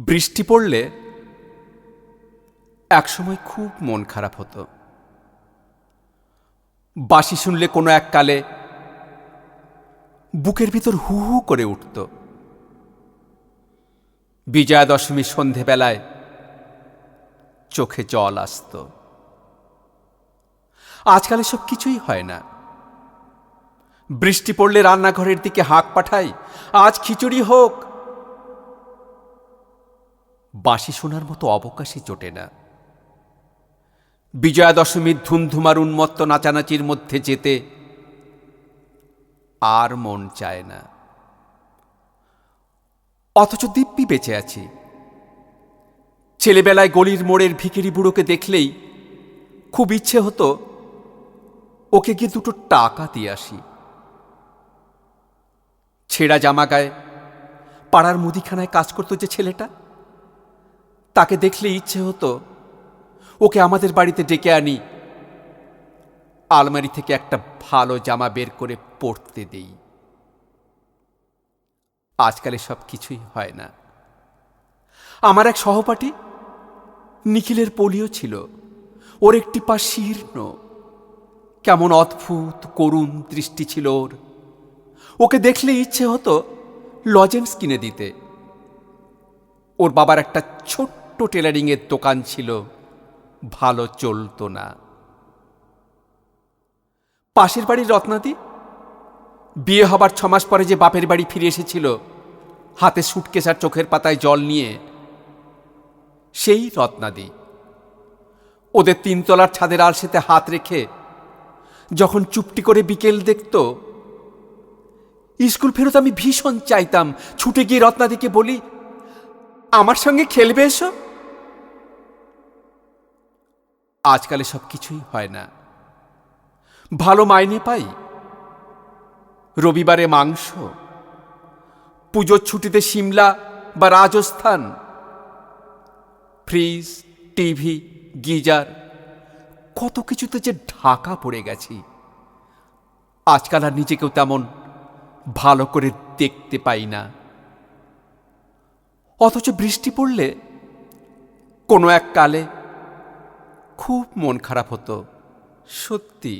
বৃষ্টি পড়লে একসময় খুব মন খারাপ হতো। বাঁশি শুনলে কোনো এক কালে বুকের ভিতর হু হু করে উঠত। বিজয়া দশমীর সন্ধেবেলায় চোখে জল আসত। আজকাল এসব কিছুই হয় না। বৃষ্টি পড়লে রান্নাঘরের দিকে হাঁক পাঠাই, আজ খিচুড়ি হোক। বাঁশি শোনার মতো অবকাশই জোটে না। বিজয়া দশমীর ধুমধুমার উন্মত্ত নাচানাচির মধ্যে যেতে আর মন চায় না। অথচ দিব্যি বেঁচে আছি। ছেলেবেলায় গলির মোড়ের ভিখিরি বুড়োকে দেখলেই খুব ইচ্ছে হতো ওকে গিয়ে দুটো টাকা দিয়ে আসি। ছেঁড়া জামা গায়ে পাড়ার মুদিখানায় কাজ করতো যে ছেলেটা, তাকে দেখলে ইচ্ছে হতো ওকে আমাদের বাড়িতে ডেকে আনি, আলমারি থেকে একটা ভালো জামা বের করে পরতে দেই। আজকাল সব কিছুই হয় না। আমার এক সহপাঠী নিখিলের পোলিও ছিল। ওর একটি পা শীর্ণ, কেমন অদ্ভুত করুণ দৃষ্টি ছিল ওর। ওকে দেখলে ইচ্ছে হতো লজেন্স কিনে দিতে। ওর বাবার একটা ছোট্ট টেলারিংয়ের দোকান ছিল, ভালো চলতো না। পাশের বাড়ির রত্নাদি বিয়ে হবার 6 মাস পরে যে বাপের বাড়ি ফিরে এসেছিল হাতে সুটকেস আর চোখের পাতায় জল নিয়ে, সেই রত্নাদি ওদের 3 তলার ছাদের আলসেতে হাত রেখে যখন চুপটি করে বিকেল দেখত, স্কুল ফেরত আমি ভীষণ চাইতাম ছুটে গিয়ে রত্নাদিকে বলি, আমার সঙ্গে খেলবে এসো। আজকাল সব কিছুই হয় না। ভালো মাইনে পাই, রবিবারে মাংস, পুজোর ছুটিতে সিমলা বা রাজস্থান, ফ্রিজ, টিভি, গিজার, কত কিছুতে যে ঢাকা পড়ে গেছি। আজকাল আর নিজেকেও তেমন ভালো করে দেখতে পাই না। অথচ বৃষ্টি পড়লে কোনো এক কালে খুব মন খারাপ হতো, সত্যি।